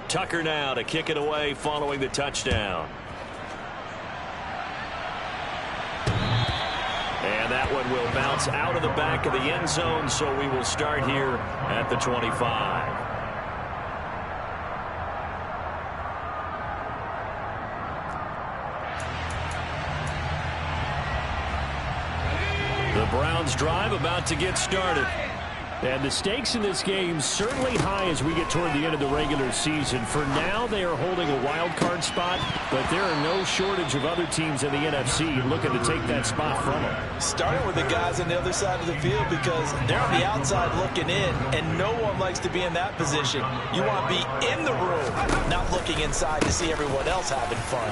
Tucker now to kick it away following the touchdown. And that one will bounce out of the back of the end zone, so we will start here at the 25. The Browns drive about to get started. And the stakes in this game certainly high as we get toward the end of the regular season. For now, they are holding a wild card spot, but there are no shortage of other teams in the NFC looking to take that spot from them. Starting with the guys on the other side of the field because they're on the outside looking in, and no one likes to be in that position. You want to be in the room, not looking inside to see everyone else having fun.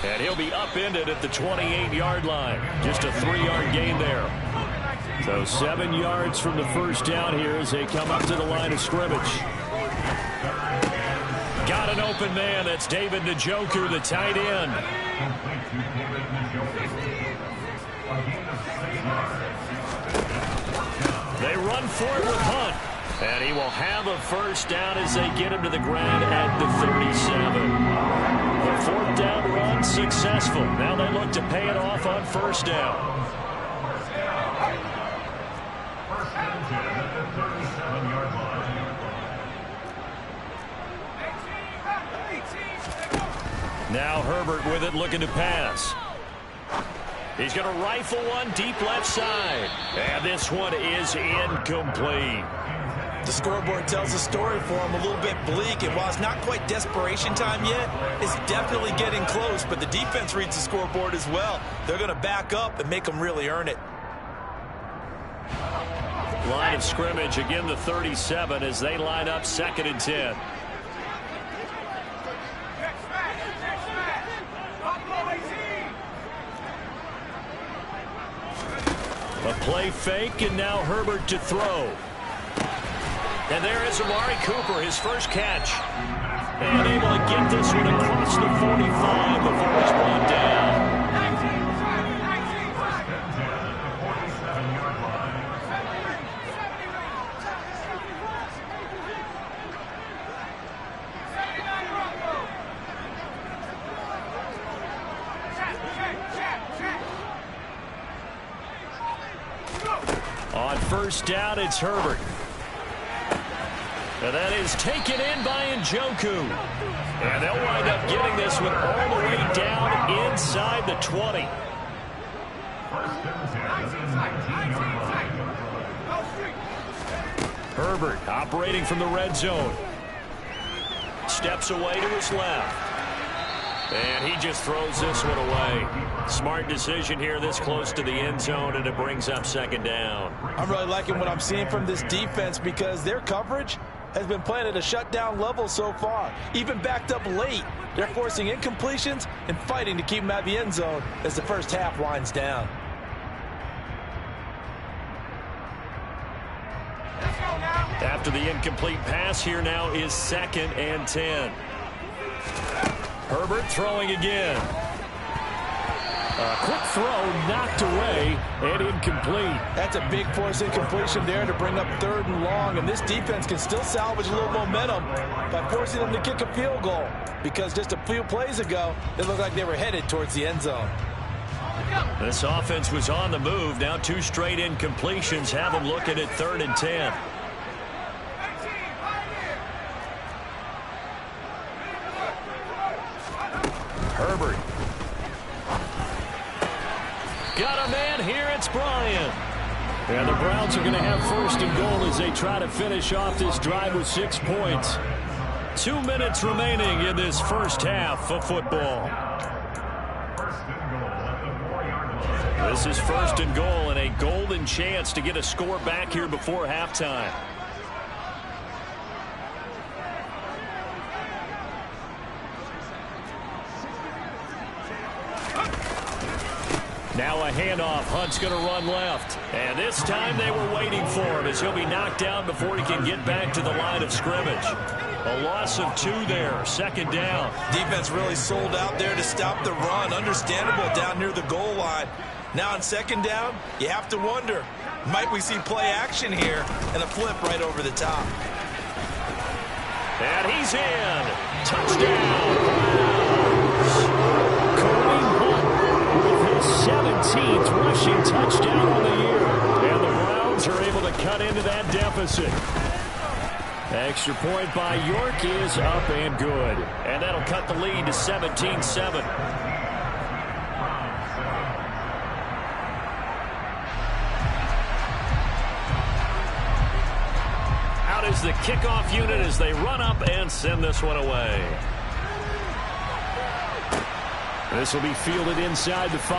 And he'll be upended at the 28-yard line. Just a 3-yard gain there. So 7 yards from the first down here as they come up to the line of scrimmage. Got an open man. That's David Njoku, the tight end. They run for it with Hunt. And he will have a first down as they get him to the ground at the 37. The fourth down run successful. Now they look to pay it off on first down. Now Herbert with it, looking to pass. He's going to rifle one deep left side. And this one is incomplete. The scoreboard tells a story for him, a little bit bleak. And while it's not quite desperation time yet, it's definitely getting close. But the defense reads the scoreboard as well. They're going to back up and make them really earn it. Line of scrimmage, again the 37 as they line up 2nd and 10. A play fake, and now Herbert to throw. And there is Amari Cooper, his first catch. And able to get this one across the 45 before he's brought down. On first down, it's Herbert. And that is taken in by Njoku. And they'll wind up getting this one all the way down inside the 20. Herbert operating from the red zone. Steps away to his left. And he just throws this one away. Smart decision here this close to the end zone, and it brings up 2nd down. I'm really liking what I'm seeing from this defense because their coverage has been playing at a shutdown level so far. Even backed up late, they're forcing incompletions and fighting to keep them at the end zone as the first half winds down. After the incomplete pass, here now is 2nd and 10. Herbert throwing again. A quick throw knocked away and incomplete. That's a big force incompletion there to bring up 3rd and long, and this defense can still salvage a little momentum by forcing them to kick a field goal because just a few plays ago it looked like they were headed towards the end zone. This offense was on the move. Now 2 straight incompletions have them looking at 3rd and 10. Herbert. Got a man here, it's Bryant. And the Browns are going to have 1st and goal as they try to finish off this drive with 6 points. 2 minutes remaining in this first half of football. This is 1st and goal and a golden chance to get a score back here before halftime. Now a handoff. Hunt's going to run left. And this time they were waiting for him as he'll be knocked down before he can get back to the line of scrimmage. A loss of 2 there. 2nd down. Defense really sold out there to stop the run. Understandable down near the goal line. Now on 2nd down, you have to wonder, Might we see play action here and a flip right over the top. And he's in. Touchdown, Browns. With his 17th rushing touchdown on the year. And the Browns are able to cut into that deficit. Extra point by York is up and good. And that'll cut the lead to 17-7. Out is the kickoff unit as they run up and send this one away. This will be fielded inside the 5.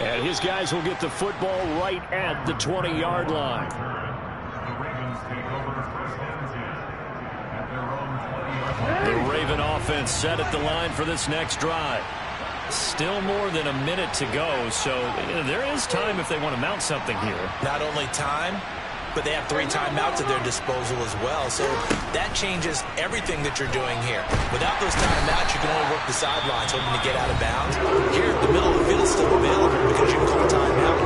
And his guys will get the football right at the 20-yard line. The Raven offense set at the line for this next drive. Still more than a minute to go, so there is time if they want to mount something here. Not only time, but they have 3 timeouts at their disposal as well. So that changes everything that you're doing here. Without those timeouts, you can only work the sidelines hoping to get out of bounds. Here, the middle of the field is still available because you can call timeout.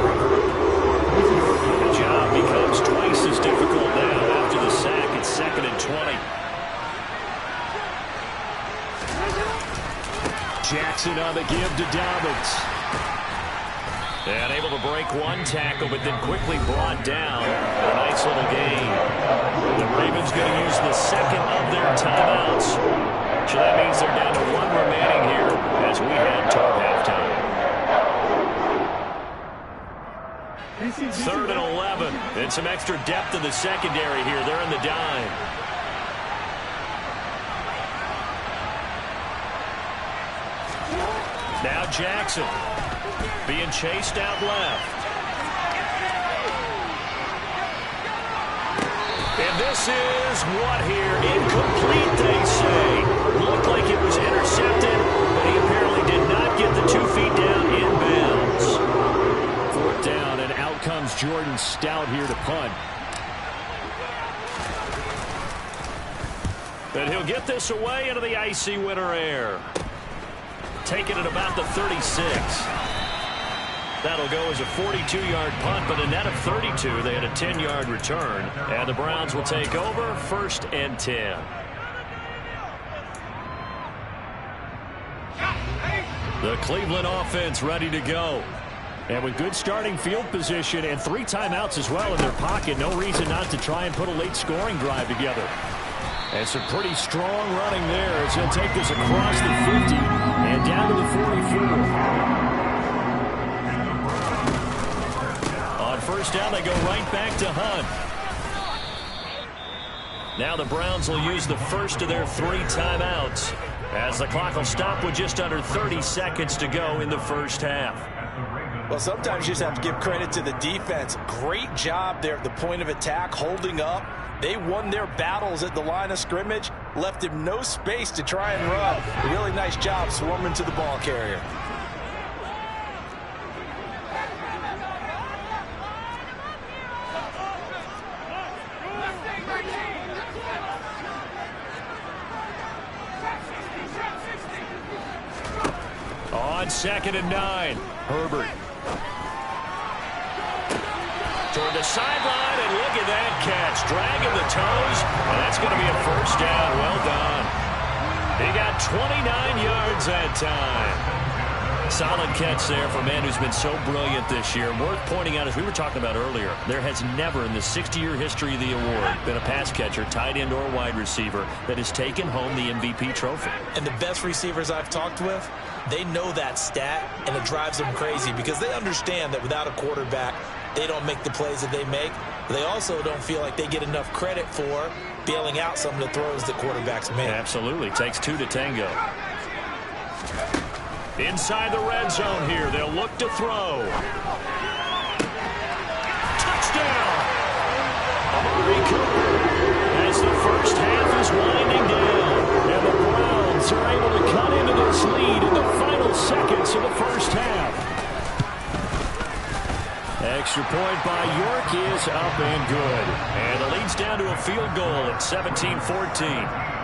The job becomes twice as difficult now after the sack. It's 2nd and 20. Jackson on the give to Dobbins. And able to break one tackle, but then quickly brought down. A nice little gain. The Ravens going to use the second of their timeouts. So that means they're down to 1 remaining here as we head toward halftime. 3rd and 11. And some extra depth in the secondary here. They're in the dime. Now Jackson. Being chased out left. And this is what here? Incomplete, they say. Looked like it was intercepted, but he apparently did not get the 2 feet down in bounds. 4th down, and out comes Jordan Stout here to punt. And he'll get this away into the icy winter air. Taking it about the 36. That'll go as a 42-yard punt, but a net of 32. They had a 10-yard return. And the Browns will take over 1st and 10. The Cleveland offense ready to go. And with good starting field position and 3 timeouts as well in their pocket, no reason not to try and put a late scoring drive together. And some pretty strong running there as he'll take this across the 50 and down to the 44. On 1st down, they go right back to Hunt. Now the Browns will use the first of their 3 timeouts as the clock will stop with just under 30 seconds to go in the first half. Well, sometimes you just have to give credit to the defense. Great job there at the point of attack, holding up. They won their battles at the line of scrimmage, left him no space to try and run. A really nice job swarming to the ball carrier. On 2nd and 9, Herbert. Toward the sideline, and look at that catch. Dragging the toes, and that's going to be a 1st down. Well done. He got 29 yards that time. Solid catch there for a man who's been so brilliant this year. Worth pointing out, as we were talking about earlier, there has never in the 60-year history of the award been a pass catcher, tight end or wide receiver that has taken home the MVP trophy. And the best receivers I've talked with, they know that stat, and it drives them crazy because they understand that without a quarterback, they don't make the plays that they make. They also don't feel like they get enough credit for bailing out some of the throws that quarterbacks make. Absolutely. Takes 2 to tango. Inside the red zone here. They'll look to throw. Touchdown! Amari Cooper as the first half is winding down. And the Browns are able to cut into this lead in the final seconds of the first half. Extra point by York is up and good. And the lead's down to a field goal at 17-14.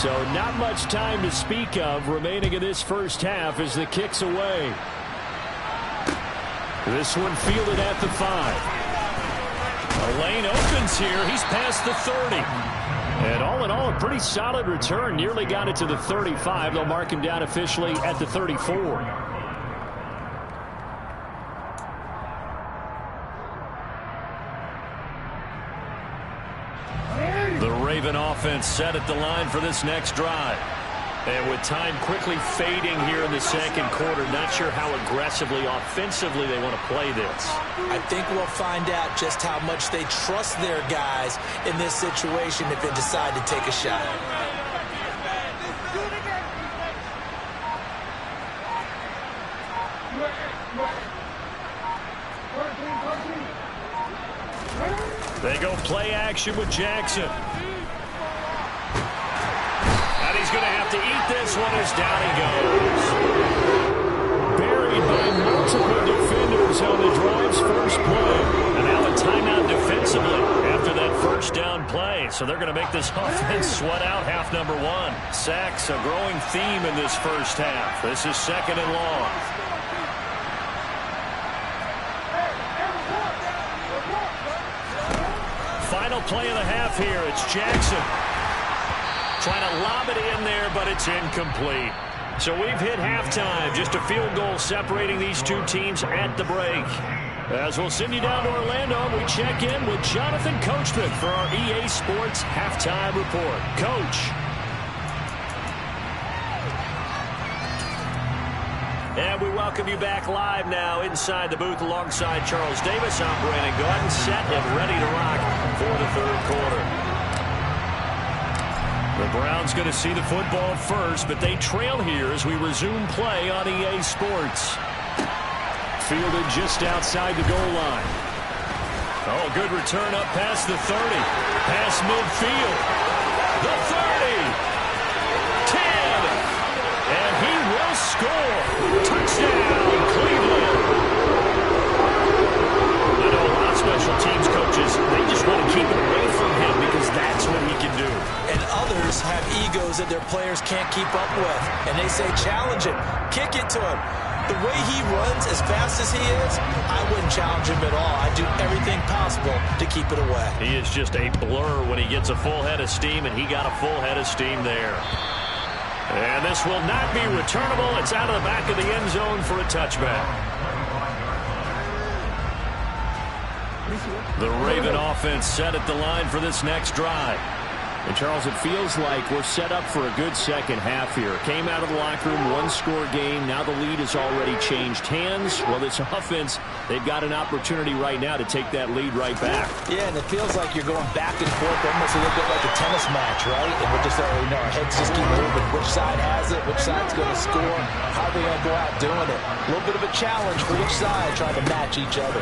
So not much time to speak of remaining in this first half as the kick's away. This one fielded at the 5. A lane opens here. He's past the 30. And all in all, a pretty solid return. Nearly got it to the 35. They'll mark him down officially at the 34. The Raven offense set at the line for this next drive. And with time quickly fading here in the second quarter, not sure how aggressively, offensively they want to play this. I think we'll find out just how much they trust their guys in this situation if they decide to take a shot. They go play action with Jackson. And he's going to have to eat this one as down he goes. Buried by multiple defenders on the drive's first play. And now a timeout defensively after that first down play. So they're going to make this offense sweat out half number 1. Sacks, a growing theme in this first half. This is 2nd and long. Final play of the half here. It's Jackson. Trying to lob it in there, but it's incomplete. So we've hit halftime. Just a field goal separating these two teams at the break. As we'll send you down to Orlando, we check in with Jonathan Coachman for our EA Sports Halftime Report. Coach. And we welcome you back live now inside the booth alongside Charles Davis. I'm Brandon Gordon, set and ready to rock for the third quarter. The Browns going to see the football first, but they trail here as we resume play on EA Sports. Fielded just outside the goal line. Oh, good return up past the 30. Past midfield. The 30. 10. And he will score. Touchdown, Cleveland. I know a lot of special teams coaches, they just want to keep it away from him because that's what he can do. And others have egos that their players can't keep up with. And they say, challenge him, kick it to him. The way he runs as fast as he is, I wouldn't challenge him at all. I'd do everything possible to keep it away. He is just a blur when he gets a full head of steam, and he got a full head of steam there. And this will not be returnable. It's out of the back of the end zone for a touchback. The Raven offense set at the line for this next drive. And, Charles, it feels like we're set up for a good second half here. Came out of the locker room, one-score game. Now the lead has already changed hands. Well, this offense, they've got an opportunity right now to take that lead right back. Yeah, and it feels like you're going back and forth almost a little bit like a tennis match, right? And we're just already know our heads just keep moving. Which side has it? Which side's going to score? How are they going to go out doing it? A little bit of a challenge for each side trying to match each other.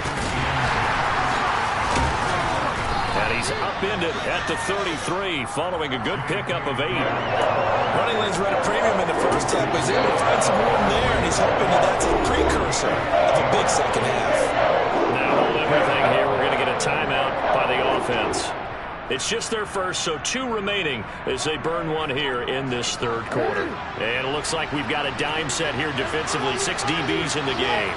And he's upended at the 33 following a good pickup of 8. Running lanes ran a premium in the first half, but he's able to find some room there, and he's hoping that that's a precursor of a big second half. Now hold everything here. We're going to get a timeout by the offense. It's just their first, so 2 remaining as they burn one here in this third quarter. And it looks like we've got a dime set here defensively. 6 DBs in the game.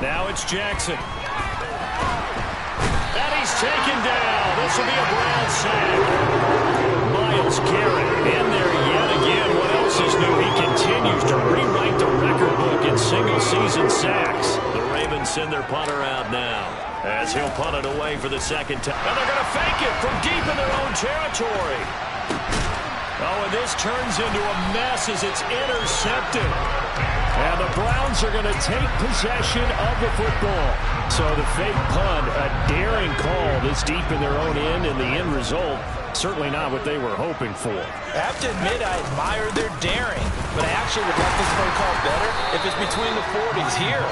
Now it's Jackson. And he's taken down. This will be a Brown sack. Myles Garrett in there yet again. What else is new? He continues to rewrite the record book in single-season sacks. The Ravens send their punter out now as he'll punt it away for the second time. And they're going to fake it from deep in their own territory. Oh, and this turns into a mess as it's intercepted. And the Browns are going to take possession of the football. So the fake punt, a daring call this deep in their own end, and the end result, certainly not what they were hoping for. I have to admit, I admire their daring, but I actually would like this play called better if it's between the 40s here.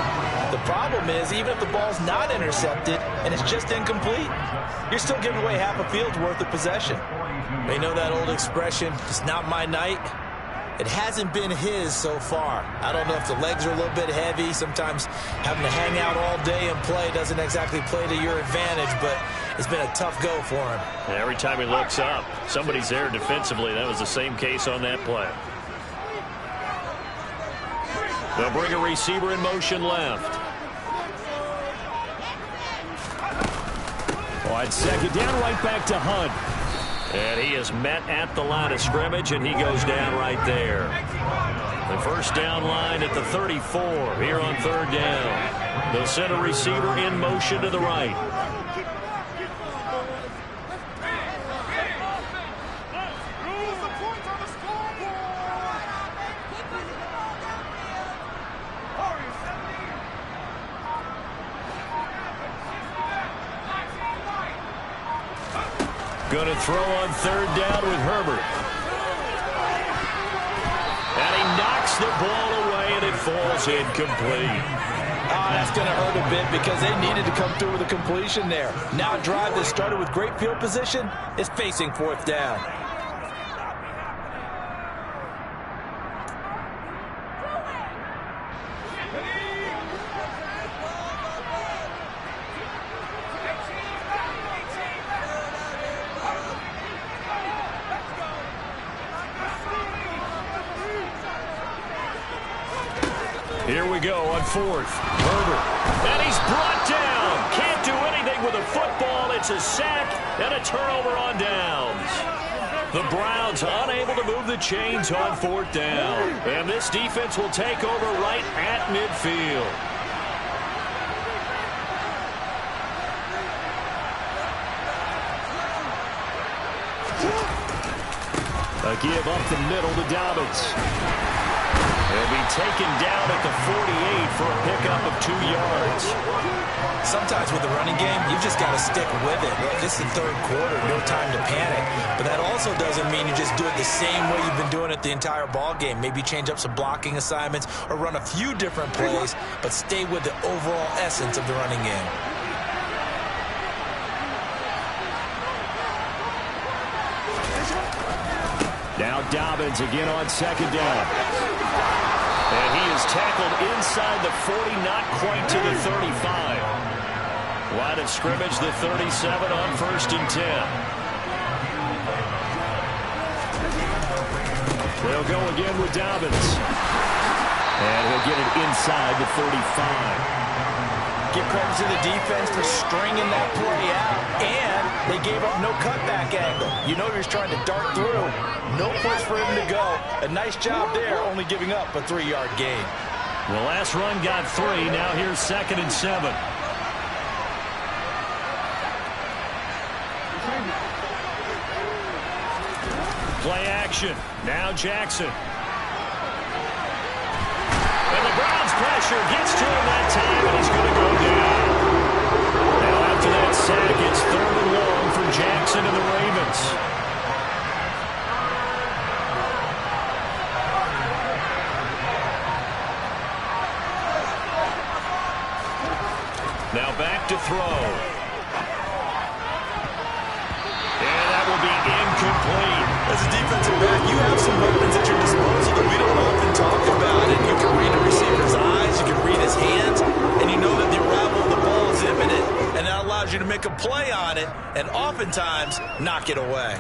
The problem is, even if the ball's not intercepted and it's just incomplete, you're still giving away half a field's worth of possession. They know that old expression, it's not my night. it hasn't been his so far. I don't know if the legs are a little bit heavy. Sometimes having to hang out all day and play doesn't exactly play to your advantage, but it's been a tough go for him. Every time he looks up, somebody's there defensively. That was the same case on that play. They'll bring a receiver in motion left. On second down, right back to Hunt. And he is met at the line of scrimmage, and he goes down right there. The first down line at the 34 here on third down. They'll send a receiver in motion to the right. Going to throw on third down with Herbert. And he knocks the ball away, and it falls incomplete. Oh, that's going to hurt a bit because they needed to come through with a completion there. Now a drive that started with great field position is facing fourth down. Here we go on fourth. Herbert. And he's brought down. Can't do anything with a football. It's a sack and a turnover on downs. The Browns unable to move the chains on fourth down. And this defense will take over right at midfield. A give up the middle to Dobbins. He'll be taken down at the 48 for a pickup of 2 yards. Sometimes with the running game, you've just got to stick with it. Look, this is the third quarter, no time to panic. But that also doesn't mean you just do it the same way you've been doing it the entire ball game. Maybe change up some blocking assignments or run a few different plays, but stay with the overall essence of the running game. Now Dobbins again on second down. And he is tackled inside the 40, not quite to the 35. Line of scrimmage, the 37 on first and 10. They'll go again with Dobbins. And he'll get it inside the 35. Give credit to the defense for stringing that play out, and they gave up no cutback angle. You know he was trying to dart through. No place for him to go. A nice job there, only giving up a 3-yard gain. The last run got 3. Now here's second and 7. Play action. Now Jackson. And the Browns pressure gets to him that time, and he's going to go down. Now after that sack, it's third and long for Jackson and the Ravens. Now back to throw. And that will be incomplete. As a defensive back, you have some weapons at your disposal that we don't often talk about. And you can read a receiver's eyes, you can read his hands, and you know that the arrival of the ball is imminent. And that allows you to make a play on it and oftentimes knock it away.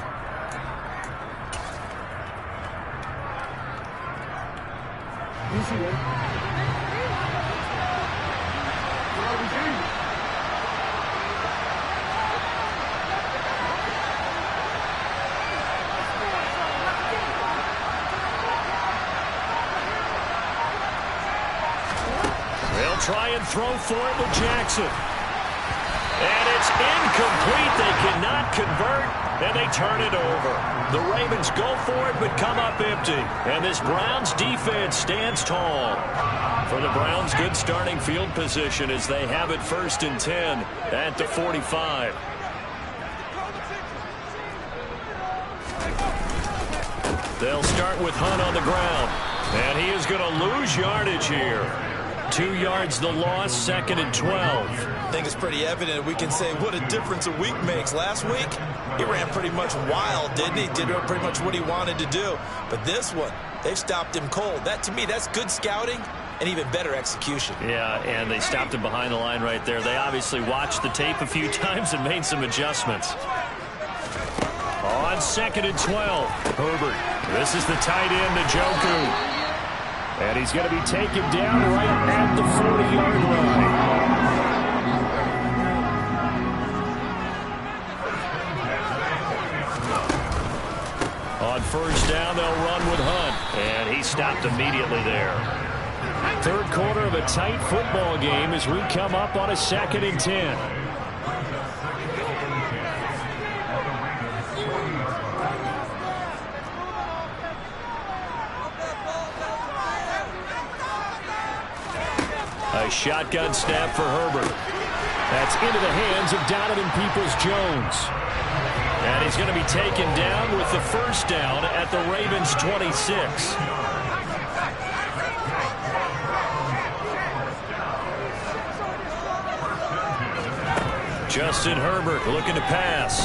Try and throw for it with Jackson. And it's incomplete. They cannot convert, and they turn it over. The Ravens go for it, but come up empty. And this Browns defense stands tall. For the Browns, good starting field position as they have it first and 10 at the 45. They'll start with Hunt on the ground. And he is going to lose yardage here. 2 yards the loss, second and 12. I think it's pretty evident we can say what a difference a week makes. Last week, he ran pretty much wild, didn't he? Did pretty much what he wanted to do. But this one, They've stopped him cold. That, to me, that's good scouting and even better execution. Yeah, and they stopped him behind the line right there. They obviously watched the tape a few times and made some adjustments. On 2nd and 12, Herbert. This is the tight end, Njoku. And he's going to be taken down right at the 40-yard line. On 1st down, they'll run with Hunt. And he stopped immediately there. 3rd quarter of a tight football game as we come up on a 2nd and 10. A shotgun snap for Herbert. That's into the hands of Donovan Peoples-Jones. And he's going to be taken down with the 1st down at the Ravens' 26. Justin Herbert looking to pass.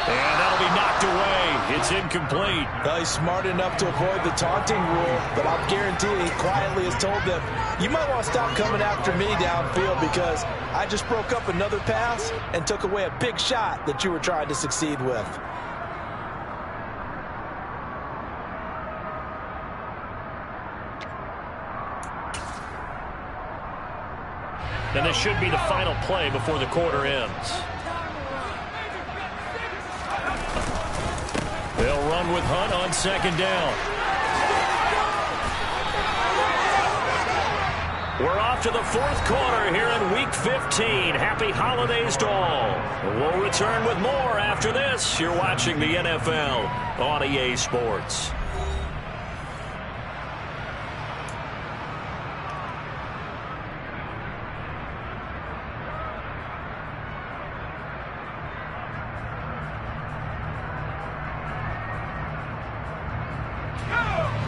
And that'll be knocked away. It's incomplete. Well, he's smart enough to avoid the taunting rule, but I'll guarantee he quietly has told them, you might want to stop coming after me downfield because I just broke up another pass and took away a big shot that you were trying to succeed with. And this should be the final play before the quarter ends. They'll run with Hunt on 2nd down. We're off to the 4th quarter here in Week 15. Happy holidays to all. We'll return with more after this. You're watching the NFL on EA Sports.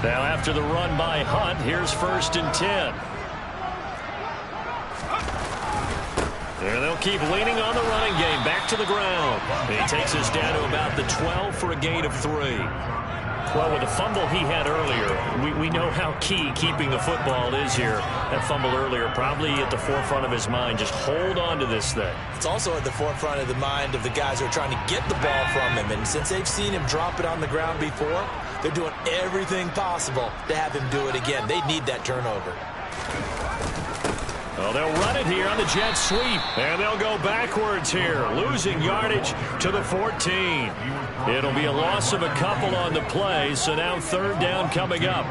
Now after the run by Hunt, here's 1st and 10. And they'll keep leaning on the running game. Back to the ground. He takes us down to about the 12 for a gain of 3. Well, with the fumble he had earlier, we know how key keeping the football is here. That fumble earlier probably at the forefront of his mind. Just hold on to this thing. It's also at the forefront of the mind of the guys who are trying to get the ball from him. And since they've seen him drop it on the ground before, they're doing everything possible to have him do it again. They need that turnover. Well, they'll run it here on the jet sweep. And they'll go backwards here, losing yardage to the 14. It'll be a loss of a couple on the play, so now 3rd down coming up.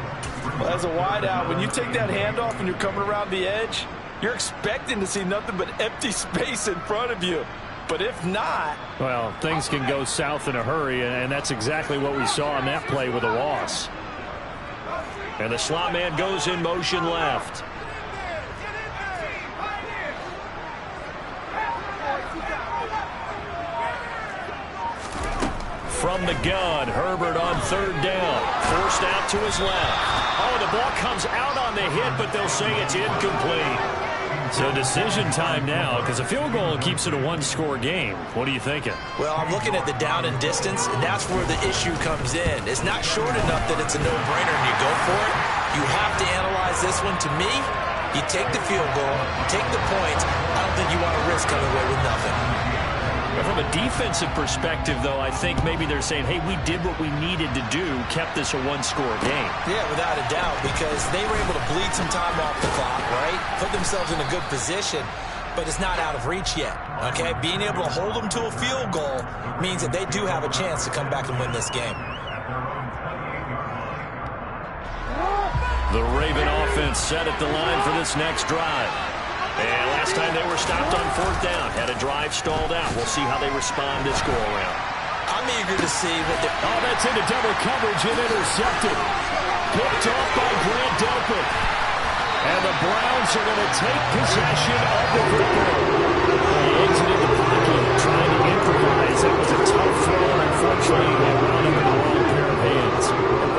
Well, as a wideout, when you take that handoff and you're coming around the edge, you're expecting to see nothing but empty space in front of you. But if not... Well, things can go south in a hurry, and that's exactly what we saw on that play with a loss. And the slot man goes in motion left. From the gun, Herbert on 3rd down. Forced out to his left. Oh, the ball comes out on the hit, but they'll say it's incomplete. So decision time now, because a field goal keeps it a 1-score game. What are you thinking? Well, I'm looking at the down and distance, and that's where the issue comes in. It's not short enough that it's a no-brainer and you go for it. You have to analyze this one. To me, you take the field goal, take the points. I don't think you want to risk coming away with nothing. From a defensive perspective, though, I think maybe they're saying, hey, we did what we needed to do, kept this a 1-score game. Yeah, without a doubt, because they were able to bleed some time off the clock, right? Put themselves in a good position, but it's not out of reach yet, okay? Being able to hold them to a field goal means that they do have a chance to come back and win this game. The Raven offense set at the line for this next drive. And last time they were stopped on 4th down, had a drive stalled out. We'll see how they respond this go-around. I'm eager to see what they... Oh, that's into double coverage and intercepted. Picked off by Grant Delpit. And the Browns are going to take possession of the football. He exited the pocket, trying to improvise. That was a tough throw, and unfortunately, they wound up in the wrong pair of hands.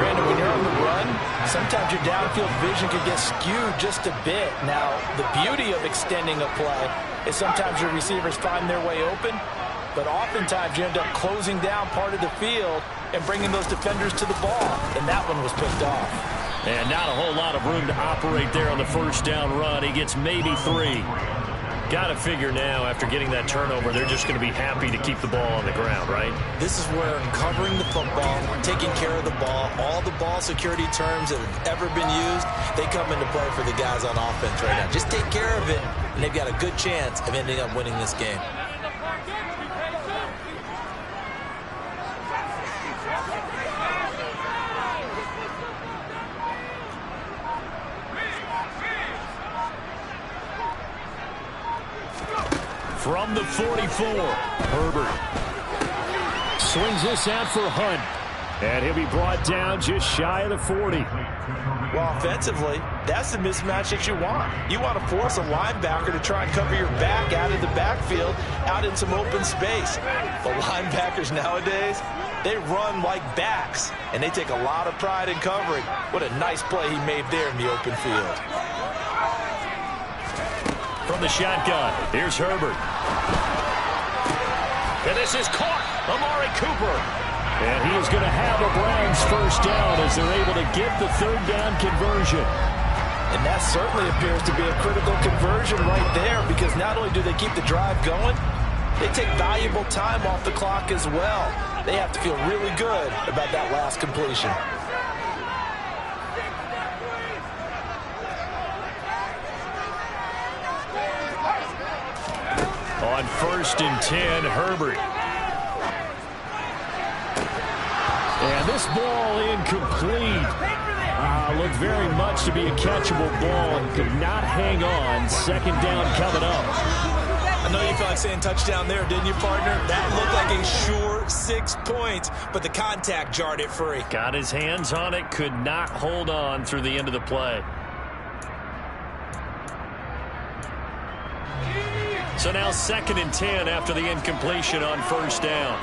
Brandon, when you're on the run, sometimes your downfield vision can get skewed just a bit. Now, the beauty of extending a play is sometimes your receivers find their way open, but oftentimes you end up closing down part of the field and bringing those defenders to the ball, and that one was picked off. And not a whole lot of room to operate there on the first down run. He gets maybe 3. Got to figure now, after getting that turnover, they're just going to be happy to keep the ball on the ground, right? This is where covering the football, taking care of the ball, all the ball security terms that have ever been used, they come into play for the guys on offense right now. Just take care of it, and they've got a good chance of ending up winning this game. From the 44, Herbert swings this out for Hunt, and he'll be brought down just shy of the 40. Well, offensively, that's the mismatch that you want. You want to force a linebacker to try and cover your back out of the backfield, out in some open space. The linebackers nowadays, they run like backs, and they take a lot of pride in covering. What a nice play he made there in the open field. From the shotgun, here's Herbert. And this is caught. Amari Cooper. And he is going to have a Browns first down as they're able to get the third down conversion. And that certainly appears to be a critical conversion right there, because not only do they keep the drive going, they take valuable time off the clock as well. They have to feel really good about that last completion. On 1st and 10, Herbert. And this ball incomplete. Looked very much to be a catchable ball and could not hang on. Second down coming up. I know you felt like saying touchdown there, didn't you, partner? That looked like a sure 6 points, but the contact jarred it free. Got his hands on it, could not hold on through the end of the play. So now 2nd and 10 after the incompletion on 1st down.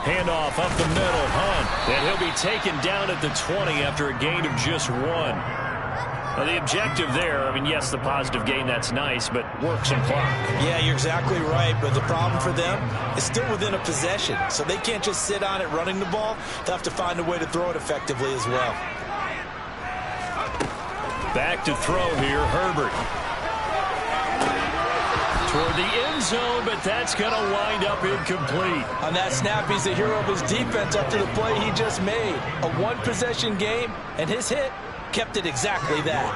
Handoff up the middle, Hunt. And he'll be taken down at the 20 after a gain of just 1. Now the objective there, I mean, yes, the positive gain, that's nice, but work some clock. Yeah, you're exactly right, but the problem for them is still within a possession, so they can't just sit on it running the ball. They'll have to find a way to throw it effectively as well. Back to throw here, Herbert. Toward the end zone, but that's going to wind up incomplete. On that snap, he's the hero of his defense after the play he just made. A one-possession game, and his hit kept it exactly that.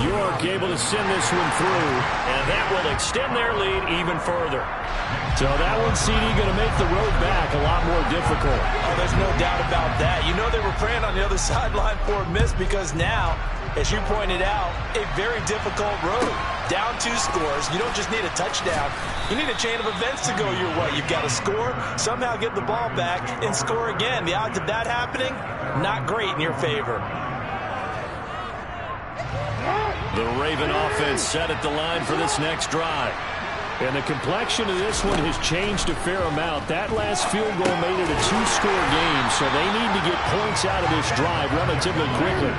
York able to send this one through, and that will extend their lead even further. So that one, CD, going to make the road back a lot more difficult. Oh, there's no doubt about that. You know they were praying on the other sideline for a miss, because now, as you pointed out, a very difficult road. Down 2 scores. You don't just need a touchdown. You need a chain of events to go your way. You've got to score, somehow get the ball back, and score again. The odds of that happening, not great in your favor. The Raven offense set at the line for this next drive. And the complexion of this one has changed a fair amount. That last field goal made it a 2-score game, so they need to get points out of this drive relatively quickly.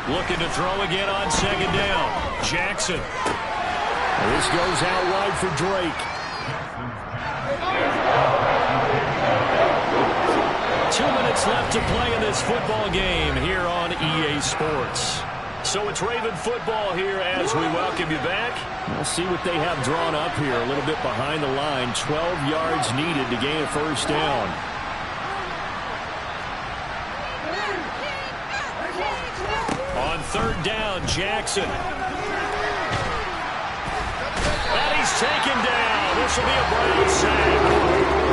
Looking to throw again on 2nd down. Jackson. This goes out wide for Drake. 2 minutes left to play in this football game here on EA Sports. So it's Raven football here as we welcome you back. We'll see what they have drawn up here. A little bit behind the line. 12 yards needed to gain a first down. On 3rd down, Jackson. And he's taken down. This will be a Brown sack.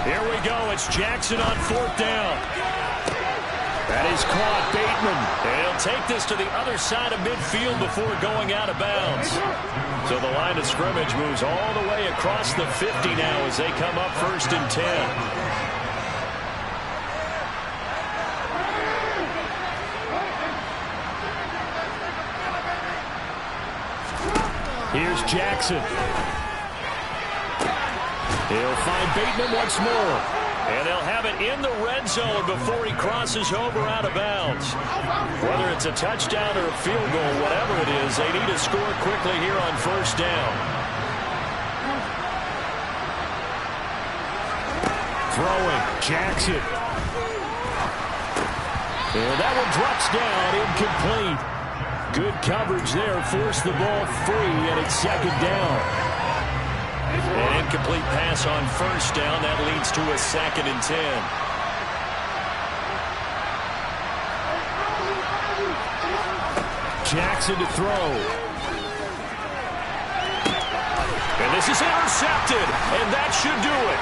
Here we go. It's Jackson on 4th down. That is caught. Bateman. And he'll take this to the other side of midfield before going out of bounds. So the line of scrimmage moves all the way across the 50 now as they come up 1st and 10. Here's Jackson. He'll find Bateman once more. And they'll have it in the red zone before he crosses over out of bounds. Whether it's a touchdown or a field goal, whatever it is, they need to score quickly here on first down. Throwing, Jackson. And that one drops down, incomplete. Good coverage there, forced the ball free, and it's second down. An incomplete pass on first down. That leads to a 2nd and 10. Jackson to throw. And this is intercepted, and that should do it.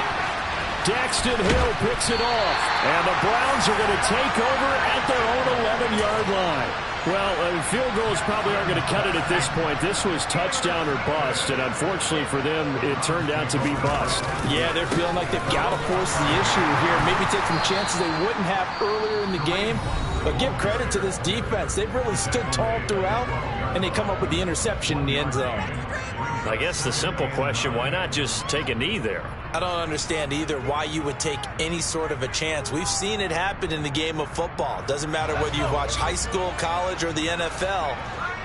Daxton Hill picks it off, and the Browns are going to take over at their own 11-yard line. Well, field goals probably aren't going to cut it at this point. This was touchdown or bust, and unfortunately for them, it turned out to be bust. Yeah, they're feeling like they've got to force the issue here. Maybe take some chances they wouldn't have earlier in the game. But give credit to this defense. They've really stood tall throughout, and they come up with the interception in the end zone. I guess the simple question, why not just take a knee there? I don't understand either why you would take any sort of a chance. We've seen it happen in the game of football. Doesn't matter whether you watch high school, college, or the NFL.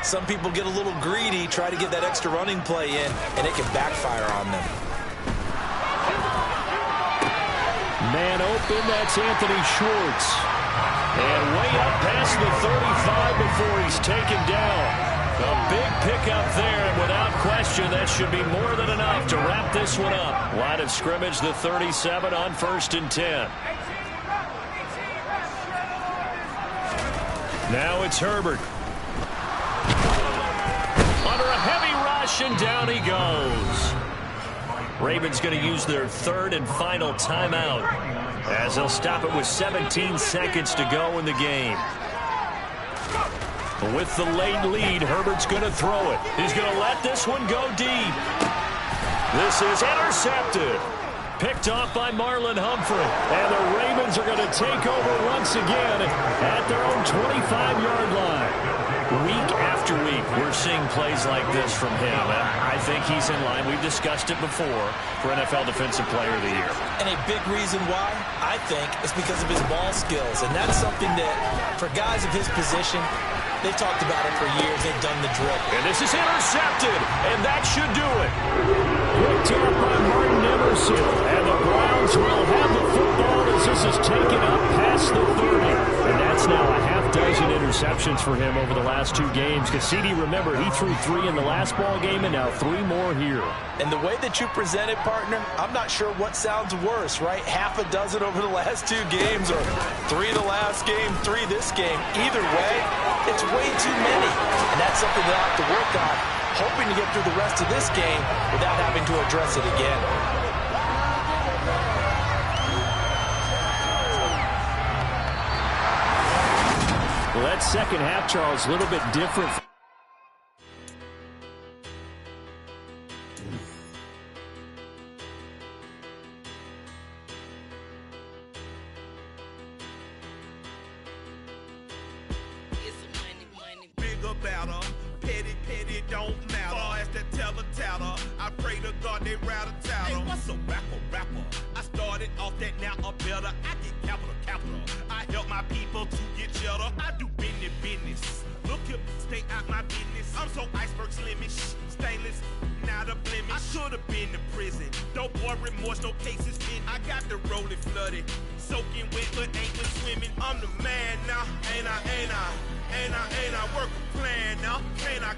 Some people get a little greedy, try to get that extra running play in, and it can backfire on them. Man open, that's Anthony Schwartz. And way up past the 35 before he's taken down. A big pickup there, and without question, that should be more than enough to wrap this one up. Line of scrimmage, the 37 on 1st and 10. Now it's Herbert. Under a heavy rush, and down he goes. Ravens going to use their 3rd and final timeout, as they'll stop it with 17 seconds to go in the game. With the late lead, Herbert's going to throw it. He's going to let this one go deep. This is intercepted. Picked off by Marlon Humphrey. And the Ravens are going to take over once again at their own 25-yard line. Week after week, we're seeing plays like this from him. I think he's in line. We've discussed it before for NFL Defensive Player of the Year. And a big reason why, I think, is because of his ball skills. And that's something that, for guys of his position, they've talked about it for years. They've done the drill. And this is intercepted, and that should do it. Picked up by Martin Emerson. And the Browns will have the football as this is taken up past the 30. And that's now a half dozen interceptions for him over the last 2 games. Cassidy, remember, he threw 3 in the last ball game and now 3 more here. And the way that you present it, partner, I'm not sure what sounds worse, right? Half a dozen over the last 2 games, or 3 the last game, 3 this game. Either way, it's way too many. And that's something they'll have to work on, hoping to get through the rest of this game without having to address it again. Well, that second half, Charles, a little bit different. Bigger, better, petty, don't matter. Far as that teller, I pray to God they rattle tattle. Hey, what's a rapper? I started off that, now I'm better. I get capital. I help my people to get cheddar. I do business. Look here, stay out my business. I'm so iceberg slimish, stainless, not a blemish. I should have been to prison. No more remorse, no cases in. I got the rolling flooded, soaking wet, but ain't been swimming. I'm the man now, ain't I work a plan now. Can't I?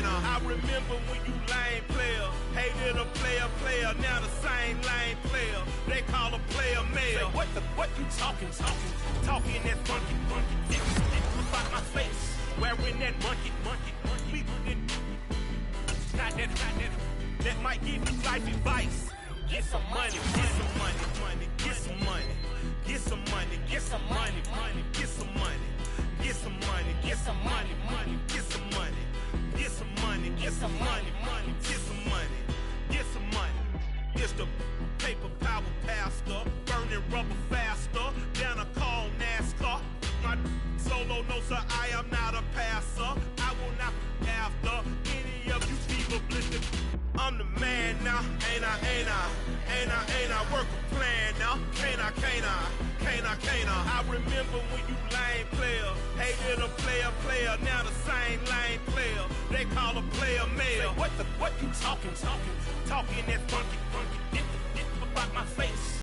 I remember when you lame player, hated a player, now the same lame player. They call a player mayor. What you talking that funky. About my face, wearing that monkey. Not that might give you life advice. Get some money. It's the paper power pastor, burning rubber faster than a call NASCAR. My solo, no sir, I am not a passer. I will not after any of I remember when you lame player, hated a player, now the same lame player. They call a player mayor. What you talking that funky.